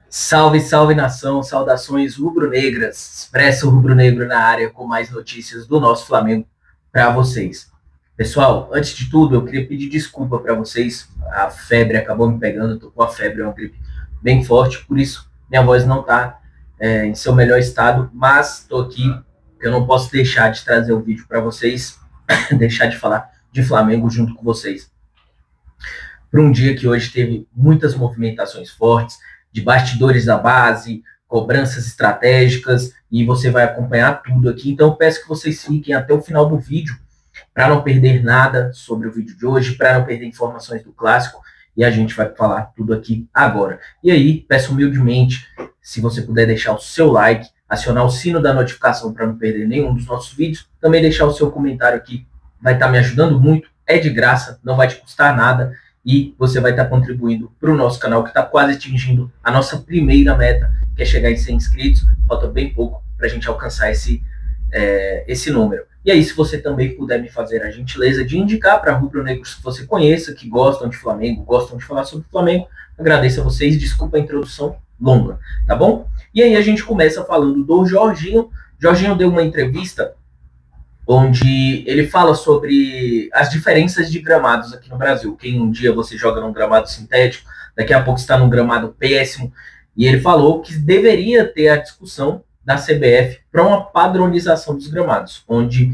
Salve, salve nação, saudações rubro-negras. Expresso Rubro-Negro na área com mais notícias do nosso Flamengo para vocês. Pessoal, antes de tudo, eu queria pedir desculpa para vocês. A febre acabou me pegando, eu tô com a febre, é uma gripe bem forte, por isso minha voz não está em seu melhor estado, mas estou aqui, porque eu não posso deixar de trazer o vídeo para vocês, deixar de falar de Flamengo junto com vocês para um dia que hoje teve muitas movimentações fortes, de bastidores da base, cobranças estratégicas, e você vai acompanhar tudo aqui. Então, eu peço que vocês fiquem até o final do vídeo, para não perder nada sobre o vídeo de hoje, para não perder informações do clássico, e a gente vai falar tudo aqui agora. E aí, peço humildemente, se você puder deixar o seu like, acionar o sino da notificação para não perder nenhum dos nossos vídeos, também deixar o seu comentário aqui, vai estar me ajudando muito, é de graça, não vai te custar nada, e você vai estar contribuindo para o nosso canal, que está quase atingindo a nossa primeira meta, que é chegar em 100 inscritos. Falta bem pouco para a gente alcançar esse número. E aí, se você também puder me fazer a gentileza de indicar para rubro-negros que você conheça, que gostam de Flamengo, gostam de falar sobre Flamengo, agradeço a vocês. Desculpa a introdução longa, tá bom? E aí a gente começa falando do Jorginho. Jorginho deu uma entrevista onde ele fala sobre as diferenças de gramados aqui no Brasil. Quem um dia você joga num gramado sintético, daqui a pouco está num gramado péssimo, e ele falou que deveria ter a discussão da CBF para uma padronização dos gramados, onde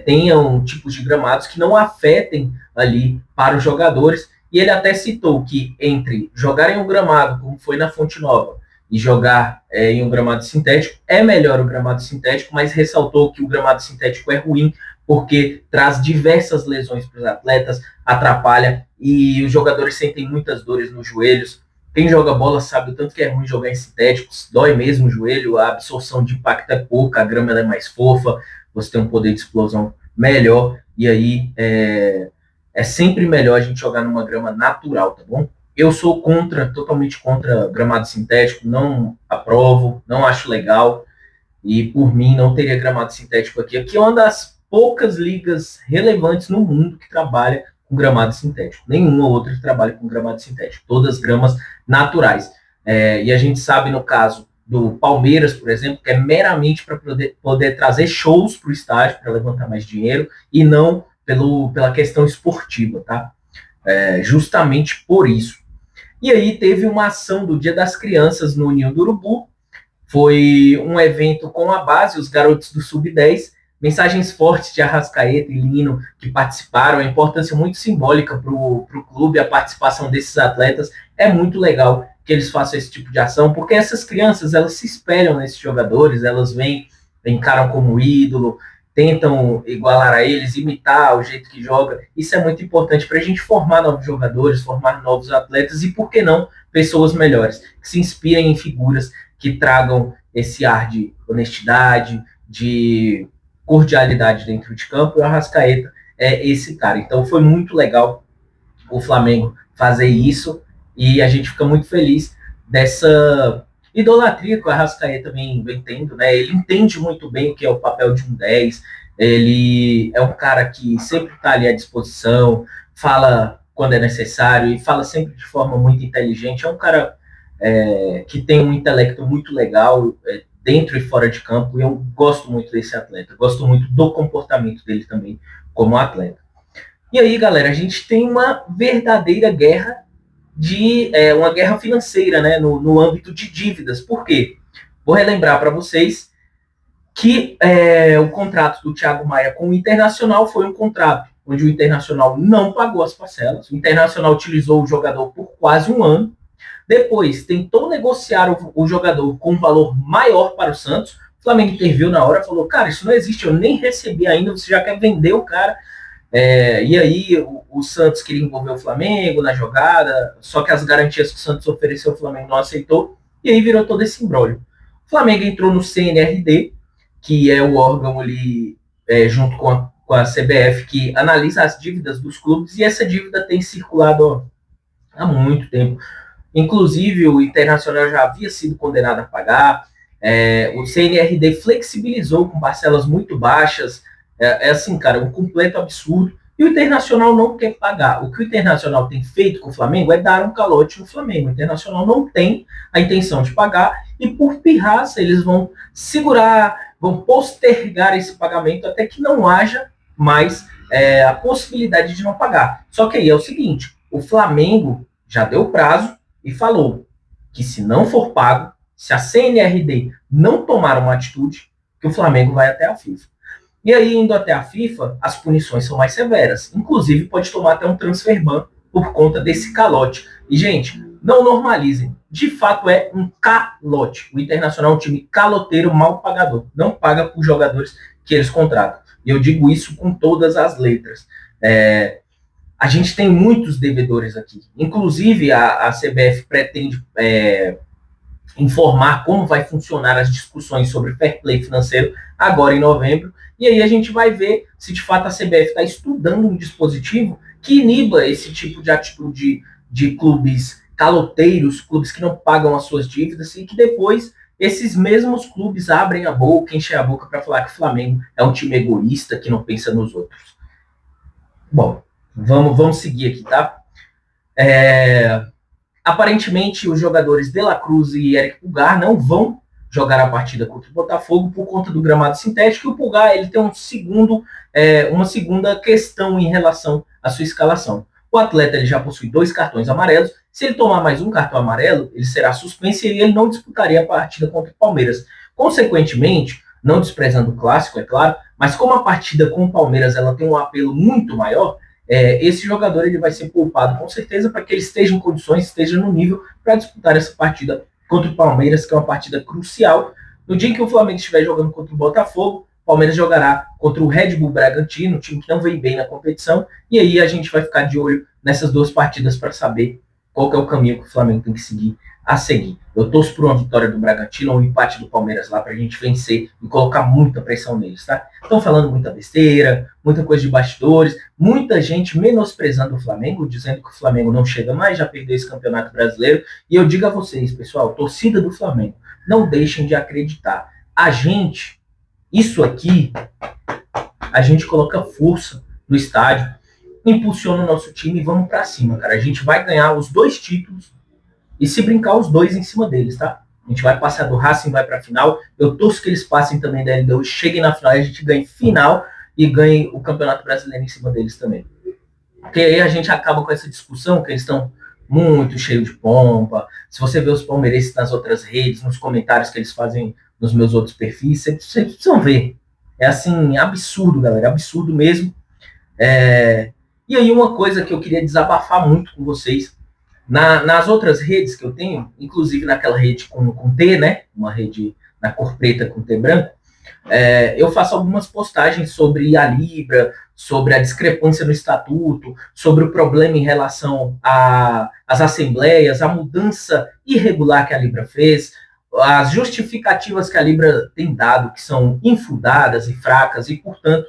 tenham tipos de gramados que não afetem ali para os jogadores, e ele até citou que entre jogar em um gramado, como foi na Fonte Nova, e jogar em um gramado sintético, é melhor o gramado sintético, mas ressaltou que o gramado sintético é ruim porque traz diversas lesões para os atletas, atrapalha e os jogadores sentem muitas dores nos joelhos. Quem joga bola sabe o tanto que é ruim jogar em sintéticos, dói mesmo o joelho, a absorção de impacto é pouca, a grama é mais fofa, você tem um poder de explosão melhor, e aí é sempre melhor a gente jogar numa grama natural, tá bom? Eu sou totalmente contra gramado sintético, não aprovo, não acho legal, e por mim não teria gramado sintético aqui. Aqui é uma das poucas ligas relevantes no mundo que trabalha com gramado sintético. Nenhuma outra que trabalha com gramado sintético, todas gramas naturais. E a gente sabe no caso do Palmeiras, por exemplo, que é meramente para poder trazer shows para o estádio, para levantar mais dinheiro, e não pela questão esportiva, tá? Justamente por isso. E aí teve uma ação do Dia das Crianças no Ninho do Urubu. Foi um evento com a base, os garotos do Sub-10, mensagens fortes de Arrascaeta e Lino que participaram, a importância muito simbólica para o clube, a participação desses atletas. É muito legal que eles façam esse tipo de ação, porque essas crianças, elas se espelham nesses jogadores, elas encaram como ídolo, tentam igualar a eles, imitar o jeito que joga. Isso é muito importante para a gente formar novos jogadores, formar novos atletas e, por que não, pessoas melhores, que se inspirem em figuras que tragam esse ar de honestidade, de cordialidade dentro de campo. E o Arrascaeta é esse cara. Então foi muito legal o Flamengo fazer isso e a gente fica muito feliz dessa idolatria que o Arrascaeta vem tendo, né? Ele entende muito bem o que é o papel de um 10, ele é um cara que sempre está ali à disposição, fala quando é necessário e fala sempre de forma muito inteligente. É um cara que tem um intelecto muito legal, dentro e fora de campo, e eu gosto muito desse atleta, gosto muito do comportamento dele também como atleta. E aí, galera, a gente tem uma verdadeira guerra uma guerra financeira, né, no âmbito de dívidas. Por quê? Vou relembrar para vocês que o contrato do Thiago Maia com o Internacional foi um contrato onde o Internacional não pagou as parcelas, o Internacional utilizou o jogador por quase um ano, depois tentou negociar o jogador com um valor maior para o Santos, o Flamengo interviu na hora, falou, cara, isso não existe, eu nem recebi ainda, você já quer vender o cara. E aí o Santos queria envolver o Flamengo na jogada, só que as garantias que o Santos ofereceu, o Flamengo não aceitou, e aí virou todo esse imbróglio. O Flamengo entrou no CNRD, que é o órgão ali, junto com a CBF, que analisa as dívidas dos clubes, e essa dívida tem circulado há muito tempo. Inclusive, o Internacional já havia sido condenado a pagar, o CNRD flexibilizou com parcelas muito baixas. Assim, cara, um completo absurdo. E o Internacional não quer pagar. O que o Internacional tem feito com o Flamengo é dar um calote no Flamengo. O Internacional não tem a intenção de pagar e, por pirraça, eles vão segurar, vão postergar esse pagamento até que não haja mais a possibilidade de não pagar. Só que aí é o seguinte, o Flamengo já deu prazo e falou que se não for pago, se a CNRD não tomar uma atitude, que o Flamengo vai até a FIFA. E aí, indo até a FIFA, as punições são mais severas. Inclusive, pode tomar até um transfer ban por conta desse calote. E, gente, não normalizem. De fato, é um calote. O Internacional é um time caloteiro, mal pagador. Não paga por jogadores que eles contratam. E eu digo isso com todas as letras. A gente tem muitos devedores aqui. Inclusive, a CBF pretende informar como vai funcionar as discussões sobre fair play financeiro agora em novembro. E aí a gente vai ver se de fato a CBF está estudando um dispositivo que iniba esse tipo de atitude de clubes caloteiros, clubes que não pagam as suas dívidas e que depois esses mesmos clubes abrem a boca, enchem a boca para falar que o Flamengo é um time egoísta que não pensa nos outros. Bom, vamos seguir aqui, tá? Aparentemente, os jogadores De La Cruz e Eric Pulgar não vão jogar a partida contra o Botafogo por conta do gramado sintético. E o Pulgar ele tem uma segunda questão em relação à sua escalação. O atleta ele já possui 2 cartões amarelos. Se ele tomar mais um cartão amarelo, ele será suspenso e ele não disputaria a partida contra o Palmeiras. Consequentemente, não desprezando o clássico, é claro, mas como a partida com o Palmeiras ela tem um apelo muito maior, esse jogador ele vai ser poupado com certeza para que ele esteja em condições, esteja no nível para disputar essa partida contra o Palmeiras, que é uma partida crucial. No dia em que o Flamengo estiver jogando contra o Botafogo, o Palmeiras jogará contra o Red Bull Bragantino, um time que não vem bem na competição, e aí a gente vai ficar de olho nessas 2 partidas para saber qual que é o caminho que o Flamengo tem que seguir a seguir. Eu torço por uma vitória do Bragantino, um empate do Palmeiras lá para a gente vencer e colocar muita pressão neles, tá? Estão falando muita besteira, muita coisa de bastidores, muita gente menosprezando o Flamengo, dizendo que o Flamengo não chega mais, já perdeu esse campeonato brasileiro. E eu digo a vocês, pessoal, torcida do Flamengo, não deixem de acreditar. Isso aqui, a gente coloca força no estádio, impulsiona o nosso time e vamos para cima, cara. A gente vai ganhar os 2 títulos e se brincar os 2 em cima deles, tá? A gente vai passar do Racing, vai para a final. Eu torço que eles passem também da LDU, cheguem na final, a gente ganhe final e ganhe o Campeonato Brasileiro em cima deles também. Porque aí a gente acaba com essa discussão que eles estão muito cheios de pompa. Se você vê os palmeirenses nas outras redes, nos comentários que eles fazem nos meus outros perfis, vocês precisam ver. É assim, absurdo, galera, absurdo mesmo. E aí uma coisa que eu queria desabafar muito com vocês, nas outras redes que eu tenho, inclusive naquela rede com T, né? Uma rede na cor preta com T branco, eu faço algumas postagens sobre a Libra, sobre a discrepância no estatuto, sobre o problema em relação às assembleias, a mudança irregular que a Libra fez, as justificativas que a Libra tem dado, que são infundadas e fracas, e, portanto,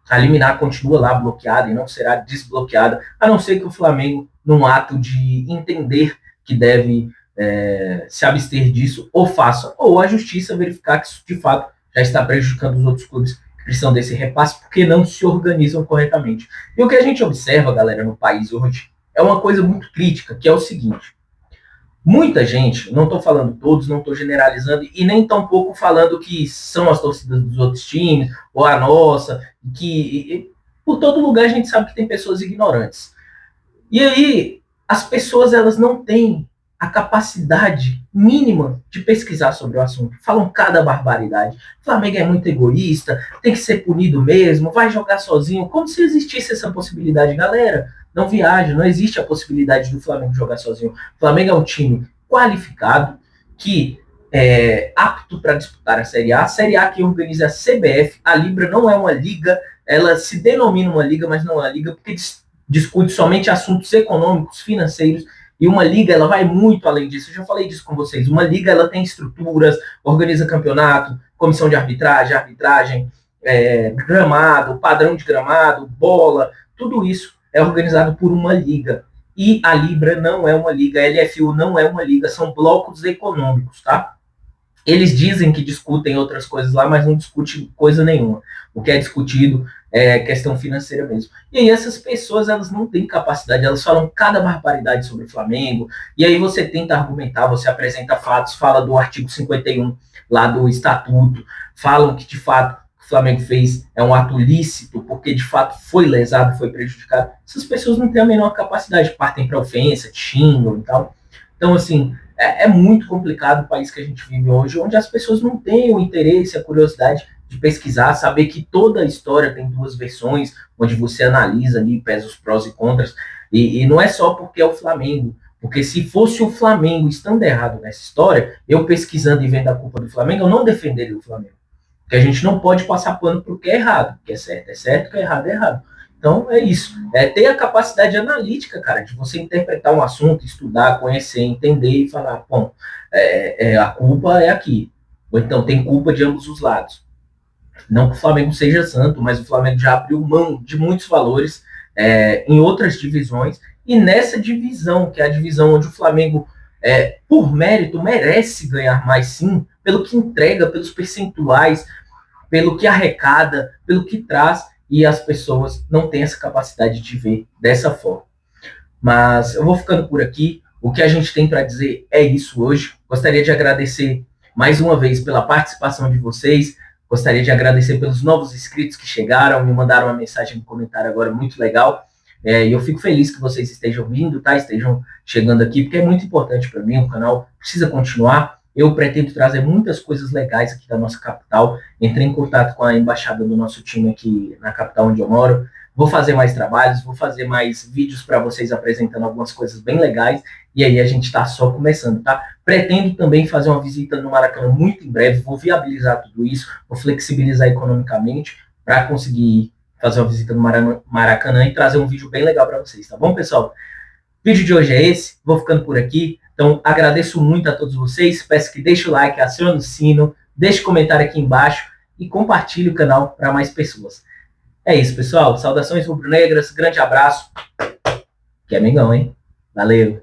a liminar continua lá bloqueada e não será desbloqueada, a não ser que o Flamengo, num ato de entender que deve se abster disso, ou faça, ou a justiça verificar que isso de fato já está prejudicando os outros clubes que precisam desse repasse porque não se organizam corretamente. E o que a gente observa, galera, no país hoje, é uma coisa muito crítica, que é o seguinte: muita gente, não estou falando todos, não estou generalizando, e nem tampouco falando que são as torcidas dos outros times, ou a nossa, que por todo lugar a gente sabe que tem pessoas ignorantes. E aí, as pessoas elas não têm a capacidade mínima de pesquisar sobre o assunto. Falam cada barbaridade. O Flamengo é muito egoísta, tem que ser punido mesmo, vai jogar sozinho, como se existisse essa possibilidade. Galera, não viaja, não existe a possibilidade do Flamengo jogar sozinho. O Flamengo é um time qualificado, que é apto para disputar a Série A que organiza a CBF. A Libra não é uma liga, ela se denomina uma liga, mas não é uma liga, porque discute somente assuntos econômicos, financeiros, e uma liga ela vai muito além disso. Eu já falei disso com vocês. Uma liga ela tem estruturas, organiza campeonato, comissão de arbitragem, gramado, padrão de gramado, bola, tudo isso é organizado por uma liga. E a Libra não é uma liga, a LFU não é uma liga, são blocos econômicos, tá? Eles dizem que discutem outras coisas lá, mas não discutem coisa nenhuma. O que é discutido questão financeira mesmo. E aí essas pessoas, elas não têm capacidade, elas falam cada barbaridade sobre o Flamengo, e aí você tenta argumentar, você apresenta fatos, fala do artigo 51 lá do estatuto, falam que de fato o Flamengo fez é um ato lícito, porque de fato foi lesado, foi prejudicado. Essas pessoas não têm a menor capacidade, partem para ofensa, xingam e tal. Então, assim, é muito complicado o país que a gente vive hoje, onde as pessoas não têm o interesse, a curiosidade de pesquisar, saber que toda a história tem duas versões, onde você analisa ali, pesa os prós e contras, e não é só porque é o Flamengo, porque se fosse o Flamengo estando errado nessa história, eu pesquisando e vendo a culpa do Flamengo, eu não defenderia o Flamengo. Porque a gente não pode passar pano para o que é errado, o que é certo, o que é errado. Então é isso. É ter a capacidade analítica, cara, de você interpretar um assunto, estudar, conhecer, entender e falar, bom, a culpa é aqui. Ou então tem culpa de ambos os lados. Não que o Flamengo seja santo, mas o Flamengo já abriu mão de muitos valores em outras divisões. E nessa divisão, que é a divisão onde o Flamengo, por mérito, merece ganhar mais sim, pelo que entrega, pelos percentuais, pelo que arrecada, pelo que traz, e as pessoas não têm essa capacidade de ver dessa forma. Mas eu vou ficando por aqui. O que a gente tem para dizer é isso hoje. Gostaria de agradecer mais uma vez pela participação de vocês. Gostaria de agradecer pelos novos inscritos que chegaram, me mandaram uma mensagem no comentário agora muito legal. E eu fico feliz que vocês estejam vindo, tá? Estejam chegando aqui, porque é muito importante para mim. O canal precisa continuar. Eu pretendo trazer muitas coisas legais aqui da nossa capital. Entrei em contato com a embaixada do nosso time aqui na capital onde eu moro. Vou fazer mais trabalhos, vou fazer mais vídeos para vocês apresentando algumas coisas bem legais. E aí a gente está só começando, tá? Pretendo também fazer uma visita no Maracanã muito em breve. Vou viabilizar tudo isso, vou flexibilizar economicamente para conseguir fazer uma visita no Maracanã e trazer um vídeo bem legal para vocês, tá bom, pessoal? O vídeo de hoje é esse. Vou ficando por aqui. Então, agradeço muito a todos vocês. Peço que deixe o like, acione o sino, deixe comentário aqui embaixo e compartilhe o canal para mais pessoas. É isso, pessoal. Saudações rubro-negras. Grande abraço. Que é Mengão, hein? Valeu.